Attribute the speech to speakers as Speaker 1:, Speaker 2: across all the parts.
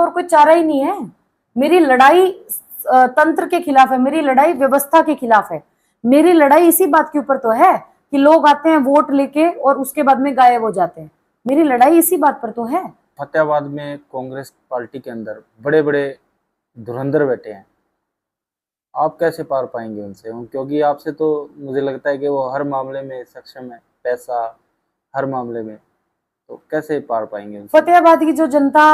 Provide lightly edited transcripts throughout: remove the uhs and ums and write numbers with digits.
Speaker 1: और कोई चारा ही नहीं है। मेरी लड़ाई तंत्र के खिलाफ है, मेरी लड़ाई व्यवस्था के खिलाफ है, मेरी लड़ाई इसी बात के ऊपर तो है कि लोग आते हैं वोट लेके और उसके बाद में गायब हो जाते हैं। मेरी लड़ाई इसी बात पर तो है।
Speaker 2: फतेहाबाद में कांग्रेस पार्टी के अंदर बड़े बड़े धुरंधर बैठे हैं, आप कैसे पार पाएंगे उनसे? क्योंकि आपसे तो मुझे लगता है कि वो हर मामले में सक्षम है, पैसा हर मामले में, तो कैसे पार पाएंगे उनसे?
Speaker 1: फतेहाबाद की जो जनता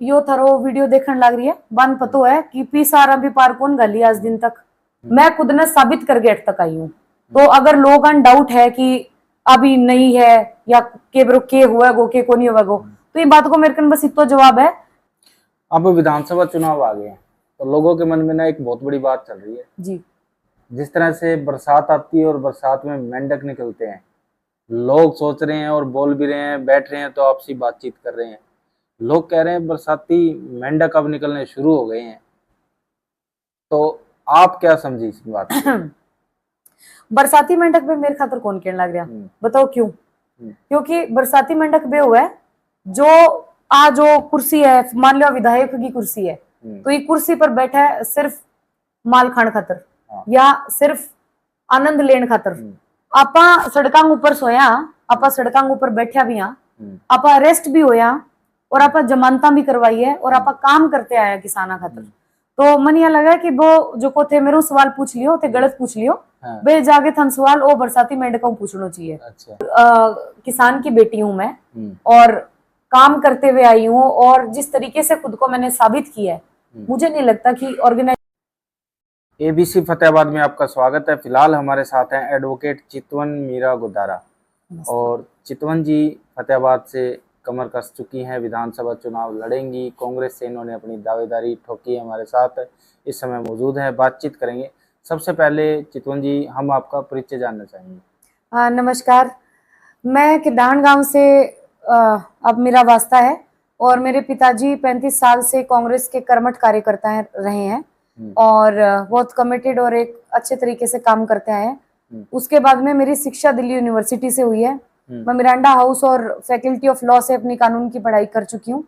Speaker 1: यो थारो वीडियो देखने लग रही है, बान पतो है कि पी सारा भी पार कौन गली आज दिन तक। मैं खुद ने साबित करके अट तक आई हूँ। तो अगर लोग डाउट है कि अभी नहीं है या के हुआ गो के को नहीं हुआ गो, तो ये बात को मेरे को बस इतना जवाब है।
Speaker 2: अब विधानसभा चुनाव आ गए हैं तो लोगों के मन में ना एक बहुत बड़ी बात चल रही है
Speaker 1: जी।
Speaker 2: जिस तरह से बरसात आती है और बरसात में मेंढक निकलते हैं, लोग सोच रहे हैं और बोल भी रहे हैं, बैठ रहे हैं तो आपसी बातचीत कर रहे हैं, लोग कह रहे हैं बरसाती मेंढक अब निकलने शुरू हो गए हैं, तो आप क्या समझी इस बात को?
Speaker 1: बरसाती मेंढक पे मेरे खातर कौन कहने लग रहा, बताओ क्यों? क्योंकि बरसाती मेंढक बे हुआ है जो जो कुर्सी है, मान लो विधायक की कुर्सी है, तो ये कुर्सी पर बैठा है सिर्फ माल खान खातर या सिर्फ आनंद लेन खातर। आपा सड़कों ऊपर सोया, आपा सड़कों ऊपर बैठा भी हाँ, आपा अरेस्ट भी होया और आपा जमानता भी करवाई है और आपा काम करते आया किसाना खातर। तो मन यह लगा कि वो जो को थे मेरे सवाल पूछ लियो थे, गलत पूछ लियो, बे जाके थन सवाल ओ बरसाती मेंढकों पूछना चाहिए। अच्छा। किसान की बेटी हूं मैं और काम करते हुए आई हूँ और जिस तरीके से खुद को मैंने साबित किया है, मुझे नहीं लगता कि ऑर्गेनाइज।
Speaker 2: एबीसी फतेहाबाद में आपका स्वागत है। फिलहाल हमारे साथ हैं एडवोकेट चितवन मीरा गुदारा, और चितवन जी फतेहाबाद से कमर कस चुकी हैं, विधानसभा चुनाव लड़ेंगी, कांग्रेस से इन्होंने अपनी दावेदारी ठोकी। हमारे साथ इस समय मौजूद है, बातचीत करेंगे। सबसे पहले चितवन जी, हम आपका परिचय जानना चाहेंगे।
Speaker 1: नमस्कार, मैं किरदान गांव से अब मेरा वास्ता है और मेरे पिताजी 35 साल से कांग्रेस के कर्मठ कार्यकर्ता रहे हैं और बहुत कमिटेड और एक अच्छे तरीके से काम करते आए हैं। उसके बाद में मेरी शिक्षा दिल्ली यूनिवर्सिटी से हुई है। मैं मिरांडा हाउस और फैकल्टी ऑफ लॉ से अपनी कानून की पढ़ाई कर चुकी हूँ।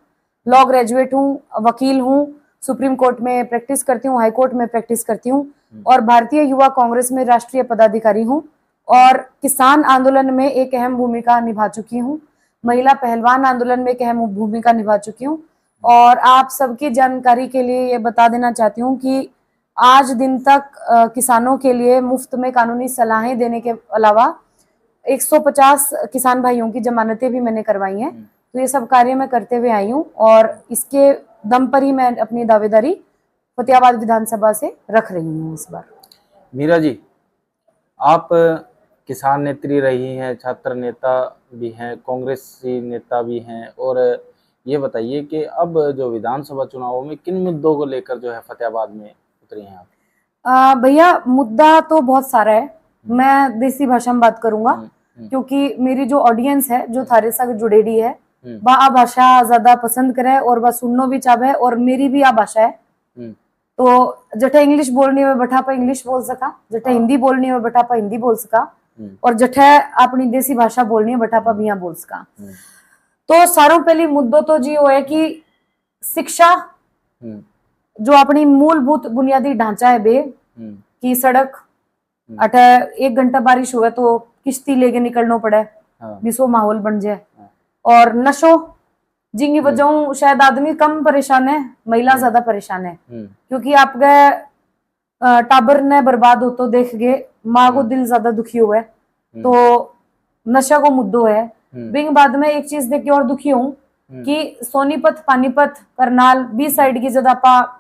Speaker 1: लॉ ग्रेजुएट हूँ, वकील हूँ, सुप्रीम कोर्ट में प्रैक्टिस करती हूँ, हाई कोर्ट में प्रैक्टिस करती हूँ और भारतीय युवा कांग्रेस में राष्ट्रीय पदाधिकारी हूँ और किसान आंदोलन में एक अहम भूमिका निभा चुकी हूँ। महिला पहलवान आंदोलन में एक अहम भूमिका निभा चुकी हूँ। और आप सबकी जानकारी के लिए ये बता देना चाहती हूँ कि आज दिन तक किसानों के लिए मुफ्त में कानूनी सलाहें देने के अलावा 150 किसान भाइयों की जमानतें भी मैंने करवाई हैं। तो ये सब कार्य मैं करते हुए आई हूँ और इसके दम पर ही मैं अपनी दावेदारी फतेहाबाद विधानसभा से रख रही हूँ इस बार।
Speaker 2: मीरा जी, आप किसान नेत्री रही हैं, छात्र नेता भी हैं, कांग्रेसी नेता भी हैं, और ये बताइए कि अब जो विधानसभा चुनावों में किन मुद्दों को लेकर जो है फतेहाबाद में उतरी हैं आप?
Speaker 1: भैया, मुद्दा तो बहुत सारा है, मैं देसी भाषा में बात करूंगा क्योंकि मेरी जो ऑडियंस है जो थारे साथ जुड़ेड़ी है वह आ भाषा ज्यादा पसंद करे और वह सुनना भी चाहे और मेरी भी आ भाषा है। तो जठा इंग्लिश बोलनी में बैठा पा इंग्लिश बोल सका, जठा हिंदी बोलनी में बैठा पा हिंदी बोल सका और जठा अपनी देसी भाषा बोलनी है बैठा पा बिया बोल सका। तो सारों पहली मुद्दों तो जी वो है कि शिक्षा, जो अपनी मूलभूत बुनियादी ढांचा है बे कि सड़क, अठा 1 घंटा बारिश हुआ तो किश्ती लेके निकलना पड़े, विश्व माहौल बन जाए। और नशो, जिनकी वजह शायद आदमी कम परेशान है, महिला ज्यादा परेशान है क्योंकि आपके टाबर ने बर्बाद हो तो देख गए माँ को दिल ज्यादा दुखी हुआ है। तो नशा को मुद्दों है। बिंग बाद में एक चीज देख के और दुखी हूँ कि सोनीपत, पानीपत, करनाल 20 साइड की जब आप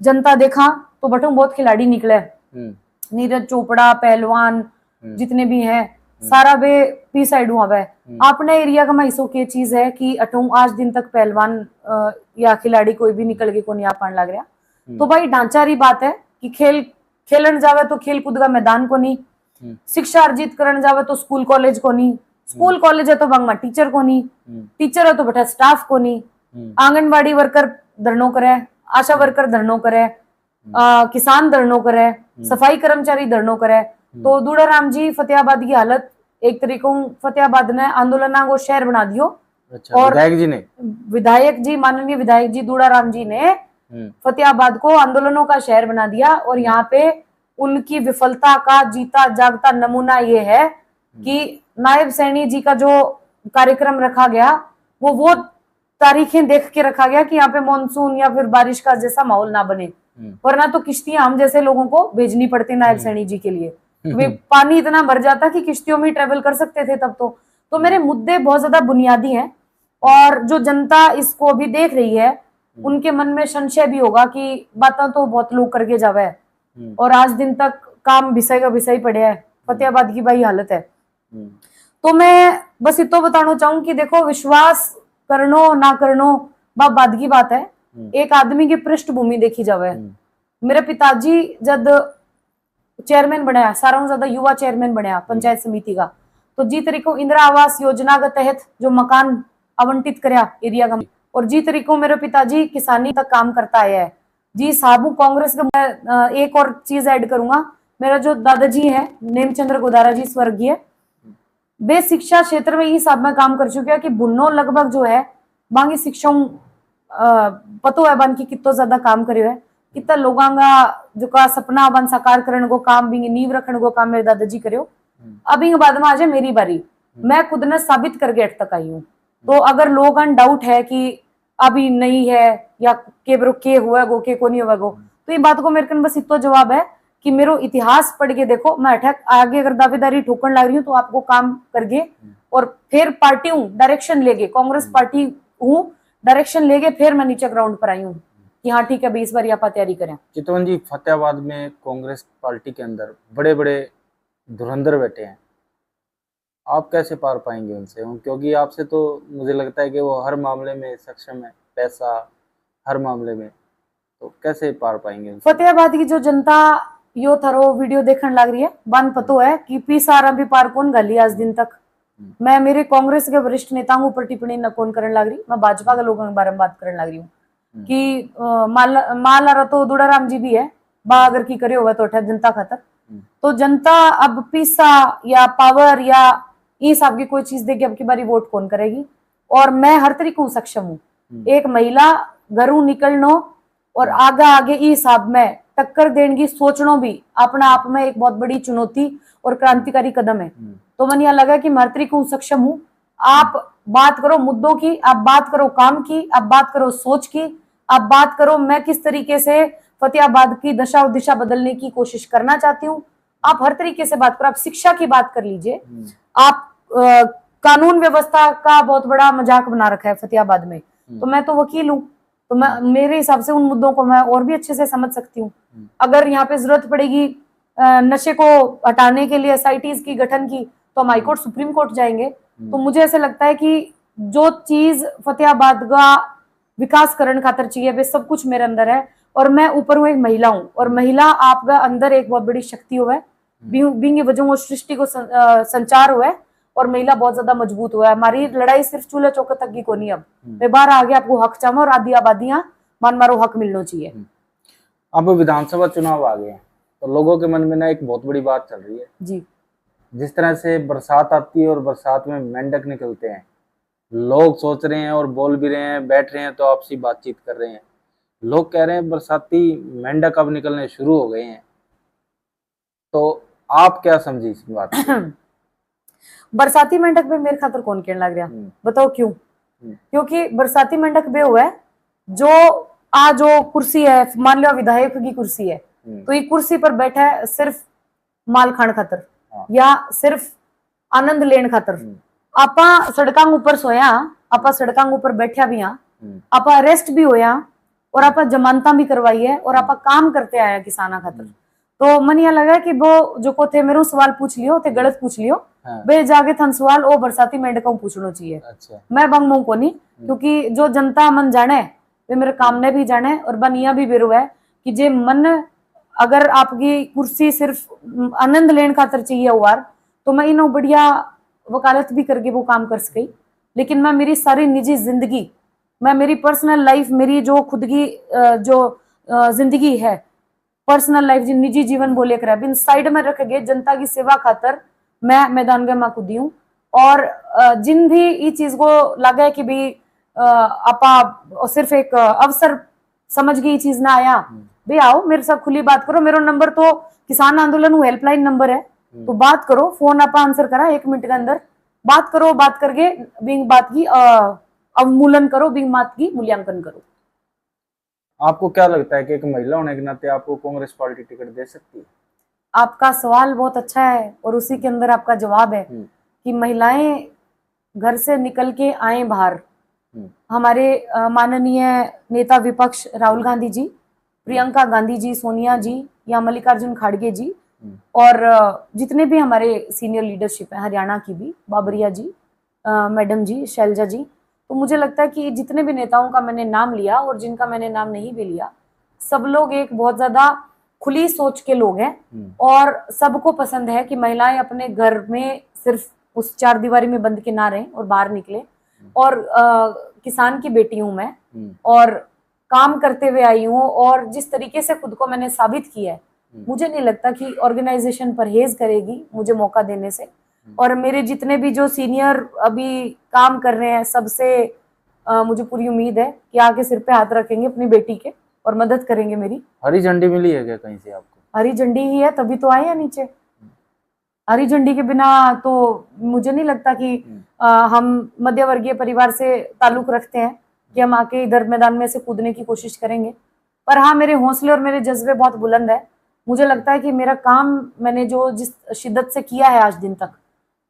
Speaker 1: जनता देखा तो बटू बहुत खिलाड़ी निकले, नीरज चोपड़ा, पहलवान जितने भी हैं सारा वे पी साइड हुआ है। अपने एरिया का महसो की चीज है कि अटू आज दिन तक पहलवान या खिलाड़ी कोई भी निकल के को नहीं आ पाने लग रहा। तो भाई ढांचारी बात है कि खेलन जावे तो खेल कूद का मैदान को नहीं, शिक्षा अर्जित करने जावे तो स्कूल कॉलेज को नहीं, स्कूल कॉलेज है तो वंग में टीचर को नहीं, टीचर है तो बेटा स्टाफ को नहीं, आंगनबाड़ी वर्कर धरनो करे, आशा वर्कर धरनो करे, किसान धरनो करे, सफाई कर्मचारी धरनो करे। तो दूड़ाराम जी, फतेहाबाद की हालत एक तरीकों फतेहाबाद ने आंदोलन को शहर बना दियो
Speaker 2: अच्छा,
Speaker 1: और
Speaker 2: विधायक जी ने
Speaker 1: माननीय विधायक जी दूड़ाराम जी ने फतेहाबाद को आंदोलनों का शहर बना दिया। और यहाँ पे उनकी विफलता का जीता जागता नमूना ये है कि नायब सैनी जी का जो कार्यक्रम रखा गया वो तारीखें देख के रखा गया कि यहाँ पे मानसून या फिर बारिश का जैसा माहौल ना बने, वरना तो किश्तियां हम जैसे लोगों को भेजनी पड़ती नायब सैनी जी के लिए। वे पानी इतना भर जाता कि किश्तियों में ट्रेवल कर सकते थे तब तो मेरे मुद्दे बहुत ज्यादा बुनियादी हैं और जो जनता इसको भी देख रही है उनके मन में संशय भी होगा कि बातें तो बहुत लोग करके जावे है और आज दिन तक काम विषय का विषय पड़े है, फतेहाबाद की भाई हालत है। तो मैं बस इतो बताना चाहूं कि देखो, विश्वास करनो ना करनो बाद की बात है, एक आदमी की पृष्ठभूमि देखी जावे। मेरे पिताजी जब चेयरमैन बनाया, सारा ज्यादा युवा चेयरमैन बनाया पंचायत समिति का, तो जी तरीको इंदिरा आवास योजना के तहत जो मकान आवंटित कराया एरिया का, और जी तरीको मेरे पिताजी किसानी तक काम करता आया है। जी साबू कांग्रेस का। मैं एक और चीज ऐड करूंगा, मेरा जो दादाजी है नेमचंद्र गोदारा जी स्वर्गीय, वे शिक्षा क्षेत्र में इस में काम कर चुके हैं कि बुन्नो लगभग जो है बाकी शिक्षा पतो है बन की कितो ज्यादा काम करियो है, कितना लोगों का जो का सपना बन साकार करने को काम भी नींव रखने को काम मेरे दादाजी करियो। अभी बाद में आज है मेरी बारी, मैं खुद ने साबित करके अट तक आई हूँ। तो अगर लोगों डाउट है कि अभी नहीं है या के हुआ गो के को नहीं हुआ गो, तो ये बात को मेरे कन बस इतना जवाब है कि मेरे इतिहास पढ़ के देखो, मैं अटक आगे अगर दावेदारी ठोकन लग रही हूँ तो आपको काम करके और फिर पार्टी हूँ डायरेक्शन लेके, कांग्रेस पार्टी हूँ डायरेक्शन लेके, फिर मैं नीचे ग्राउंड पर आई हूँ कि हाँ ठीक है भाई इस बार आप तैयारी करें।
Speaker 2: चितवन जी, फतेहाबाद में कांग्रेस पार्टी के अंदर बड़े बड़े धुरंधर बैठे हैं, आप कैसे पार पाएंगे उनसे? क्योंकि आपसे तो मुझे लगता है कि वो हर मामले में सक्षम है, पैसा हर मामले में, तो कैसे पार पाएंगे उनसे?
Speaker 1: फतेहाबाद की जो जनता यो थारो वीडियो देखने लग रही है, बन पतो है कि पीसारा भी पार कौन गली आज दिन तक। मैं मेरे कांग्रेस के वरिष्ठ नेताओं के ऊपर टिप्पणी न कौन करने लग रही, मैं भाजपा के लोगों के बारे में बात करने लग रही हूँ कि माला तो दूड़ाराम जी भी है बा अगर की करे हुआ तो जनता खातर, तो जनता अब पीसा या पावर या इस हिसाब की कोई चीज देगी, अब की बारी वोट कौन करेगी। और मैं हर तरीके से सक्षम हूँ, एक महिला घरों निकलनो और आगे इस हिसाब में टक्कर देने की सोचना भी अपना आप में एक बहुत बड़ी चुनौती और क्रांतिकारी कदम है। तो मन यह लगा कि मैं हर तरीके से सक्षम हूँ। आप बात करो मुद्दों की, आप बात करो काम की, आप बात करो सोच की, आप बात करो मैं किस तरीके से फतेहाबाद की दशा और दिशा बदलने की कोशिश करना चाहती हूँ, आप हर तरीके से बात करो। आप शिक्षा की बात कर लीजिए, आप कानून व्यवस्था का बहुत बड़ा मजाक बना रखा है फतेहाबाद में, तो मैं तो वकील हूँ, तो मैं मेरे हिसाब से उन मुद्दों को मैं और भी अच्छे से समझ सकती हूँ। अगर यहाँ पे जरूरत पड़ेगी नशे को हटाने के लिए एसआईटीज की गठन की, तो हम हाईकोर्ट सुप्रीम कोर्ट जाएंगे। तो मुझे ऐसा लगता है कि जो चीज फतेहाबाद का विकास करण खातर चाहिए वे सब कुछ मेरे अंदर है। और मैं ऊपर हूँ एक महिला हूँ, और महिला आपका अंदर एक बहुत बड़ी शक्ति हुआ है, बींग वजह वो सृष्टि को संचार हुआ है, और महिला बहुत ज्यादा मजबूत हुआ है। हमारी लड़ाई सिर्फ चूल्हे चौके तक की को नहीं, अब मैं बाहर आगे आपको हक चाहूँ और आदि आबादियां मान मारो हक मिलना चाहिए।
Speaker 2: अब विधानसभा चुनाव आ गए हैं, तो लोगों के मन में ना एक बहुत बड़ी बात चल रही है
Speaker 1: जी,
Speaker 2: जिस तरह से बरसात आती है और बरसात में मेंढक निकलते हैं, लोग सोच रहे हैं और बोल भी रहे हैं, बैठ रहे हैं तो आपसी बातचीत कर रहे हैं, लोग कह रहे हैं बरसाती मेंढक अब निकलने शुरू हो गए हैं, तो आप क्या समझी इस बात?
Speaker 1: बरसाती मेंढक में मेरे खातर कौन कहने लग रहा, बताओ क्यों? क्योंकि बरसाती मेंढक बे हुआ है जो जो कुर्सी है, मान लो विधायक की कुर्सी है, तो ये कुर्सी पर बैठा है सिर्फ माल खान खातर या सिर्फ आनंद लेन खातर। आपा सड़कों ऊपर सोया, आपा सड़कों ऊपर बैठा भी हाँ, आपा अरेस्ट भी होया और आपा जमानता भी करवाई है और आपा काम करते आया किसाना खातर। तो मन यह लगा कि वो जो को थे मेरे सवाल पूछ लियो थे, गलत पूछ लियो, बे जाके थन सवाल ओ बरसाती मेंढकों पूछना चाहिए। अच्छा। मैं बंग मुंह को नहीं, क्योंकि जो जनता मन जाने वे मेरे काम ने भी जाने, और बनिया भी बेरू है कि जे मन अगर आपकी कुर्सी सिर्फ आनंद लेने खातर चाहिए हुआ, तो मैं इन बढ़िया वकालत भी करके वो काम कर सकी। लेकिन मैं मेरी सारी निजी जिंदगी, मैं मेरी पर्सनल लाइफ, मेरी जो खुद की जो जिंदगी है, पर्सनल लाइफ, निजी जीवन बोले कर बिन साइड में रख गए जनता की सेवा खातर मैं मैदान में कूदी हूँ। और जिन भी ये चीज को लगा है कि भी आपा सिर्फ एक अवसर समझ के ये चीज ना आया, भाई आओ मेरे साथ खुली बात करो। मेरा नंबर तो किसान आंदोलन हेल्पलाइन नंबर है, तो बात करो, फोन आप आंसर करा 1 मिनट के अंदर, बात करो, बात करके बिंग बात की अवमूल्यन करो, बिंग बात की मूल्यांकन करो।
Speaker 2: आपको क्या लगता है कि एक महिला होने के नाते आपको कांग्रेस पार्टी टिकट दे सकती है?
Speaker 1: आपका सवाल बहुत अच्छा है और उसी के अंदर आपका जवाब है कि महिलाएं घर से निकल के आए बाहर। हमारे माननीय नेता विपक्ष राहुल गांधी जी, प्रियंका गांधी जी, सोनिया जी या मल्लिकार्जुन खड़गे जी और जितने भी हमारे सीनियर लीडरशिप है, हरियाणा की भी बाबरिया जी, मैडम जी, शैलजा जी, तो मुझे लगता है कि जितने भी नेताओं का मैंने नाम लिया और जिनका मैंने नाम नहीं भी लिया, सब लोग एक बहुत ज्यादा खुली सोच के लोग हैं और सबको पसंद है कि महिलाएं अपने घर में सिर्फ उस 4 दीवारी में बंद के ना रहें और बाहर निकले। और किसान की बेटी हूं मैं और काम करते हुए आई हूँ और जिस तरीके से खुद को मैंने साबित किया है, मुझे नहीं लगता कि ऑर्गेनाइजेशन परहेज करेगी मुझे मौका देने से। और मेरे जितने भी जो सीनियर अभी काम कर रहे हैं, सबसे मुझे पूरी उम्मीद है कि आके सिर पे हाथ रखेंगे अपनी बेटी के और मदद करेंगे मेरी।
Speaker 2: हरी झंडी मिली है क्या कहीं से आपको?
Speaker 1: हरी झंडी ही है तभी तो आए हैं नीचे। हरी झंडी के बिना तो मुझे नहीं लगता कि हम मध्य वर्गीय परिवार से ताल्लुक रखते हैं कि हम आके इधर मैदान में से कूदने की कोशिश करेंगे। पर हाँ, मेरे हौसले और मेरे जज्बे बहुत बुलंद है। मुझे लगता है कि मेरा काम मैंने जो जिस शिद्दत से किया है आज दिन तक,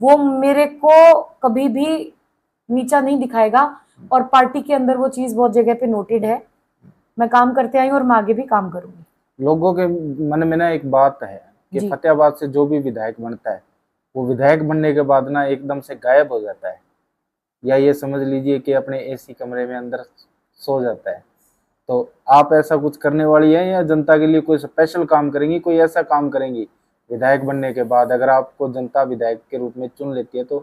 Speaker 1: वो मेरे को कभी भी नीचा नहीं दिखाएगा और पार्टी के अंदर वो चीज बहुत जगह पे नोटेड है। मैं काम करते आई हूँ और मैं आगे भी काम करूंगी।
Speaker 2: लोगों के मन में ना एक बात है कि फतेहाबाद से जो भी विधायक बनता है वो विधायक बनने के बाद ना एकदम से गायब हो जाता है, या ये समझ लीजिए कि अपने एसी कमरे में अंदर सो जाता है। तो आप ऐसा कुछ करने वाली है या जनता के लिए कोई स्पेशल काम करेंगी, कोई ऐसा काम करेंगी विधायक बनने के बाद? अगर आपको जनता विधायक के रूप में चुन लेती है तो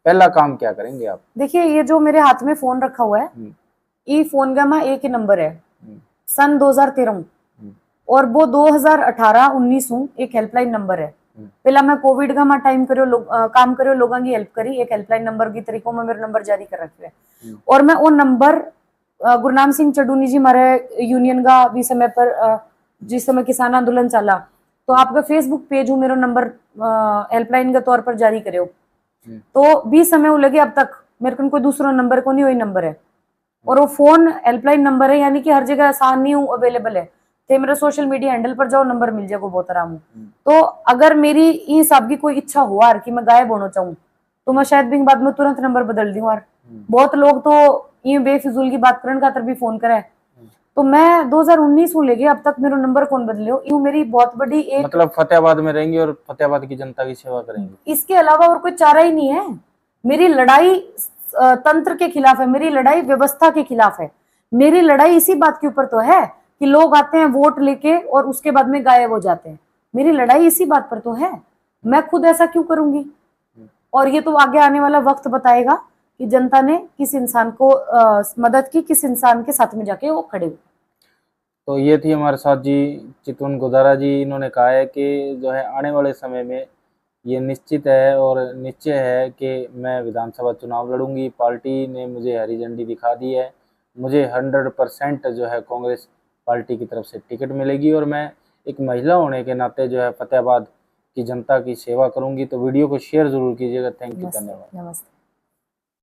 Speaker 2: पहला काम क्या करेंगे आप?
Speaker 1: देखिए, ये जो मेरे हाथ में फोन रखा हुआ है, ये फोन का एक ही नंबर है, सन 2013 और वो 2018-19 एक हेल्पलाइन नंबर है। पहला मैं कोविड का टाइम काम करो लोगों की हेल्प करी, एक हेल्पलाइन नंबर की तरीकों में मेरे नंबर जारी कर रखे हैं। और मैं वो नंबर गुरनाम सिंह चडूनी जी हमारे यूनियन का भी समय पर जिस समय किसान आंदोलन चला, तो आपका फेसबुक पेज हूँ मेरा नंबर हेल्पलाइन के तौर पर जारी करे। तो 20 समय वो लगे, अब तक मेरे को कोई दूसरा नंबर को नहीं, वही नंबर है और वो फोन हेल्पलाइन नंबर है, यानी कि हर जगह आसान नहीं हूँ, अवेलेबल है। तो मेरे सोशल मीडिया हैंडल पर जाओ, नंबर मिल जाएगा, बहुत आराम हूँ। तो अगर मेरी इन हिसाब की कोई इच्छा हुआ कि मैं गायब होना चाहूँ तो मैं शायद भी बाद में तुरंत नंबर बदल दूँ। और बहुत लोग तो ये बेफिजूल की बात करने खातर भी फोन करे, तो मैं 2019 में लेके अब तक मेरा नंबर कौन बदले हो। यूं मेरी बहुत बड़ी एक
Speaker 2: मतलब फतेहाबाद में रहेंगी और फतेहाबाद की जनता की सेवा करेंगी,
Speaker 1: इसके अलावा और कोई चारा ही नहीं है। मेरी लड़ाई तंत्र के खिलाफ है, मेरी लड़ाई व्यवस्था के खिलाफ है, मेरी लड़ाई इसी बात के ऊपर तो है कि लोग आते हैं वोट लेके और उसके बाद में गायब हो जाते हैं। मेरी लड़ाई इसी बात पर तो है। मैं खुद ऐसा क्यों करूंगी? और ये तो आगे आने वाला वक्त बताएगा कि जनता ने किस इंसान को मदद की, किस इंसान के साथ में जाके वो खड़े हुए।
Speaker 2: तो ये थी हमारे साथ जी चितवन गोदारा जी। इन्होंने कहा है कि जो है आने वाले समय में ये निश्चित है और निश्चय है कि मैं विधानसभा चुनाव लड़ूंगी। पार्टी ने मुझे हरी झंडी दिखा दी है, मुझे 100% जो है कांग्रेस पार्टी की तरफ से टिकट मिलेगी और मैं एक महिला होने के नाते जो है फतेहाबाद की जनता की सेवा करूंगी। तो वीडियो को शेयर जरूर कीजिएगा। थैंक यू, धन्यवाद।
Speaker 1: नमस्ते।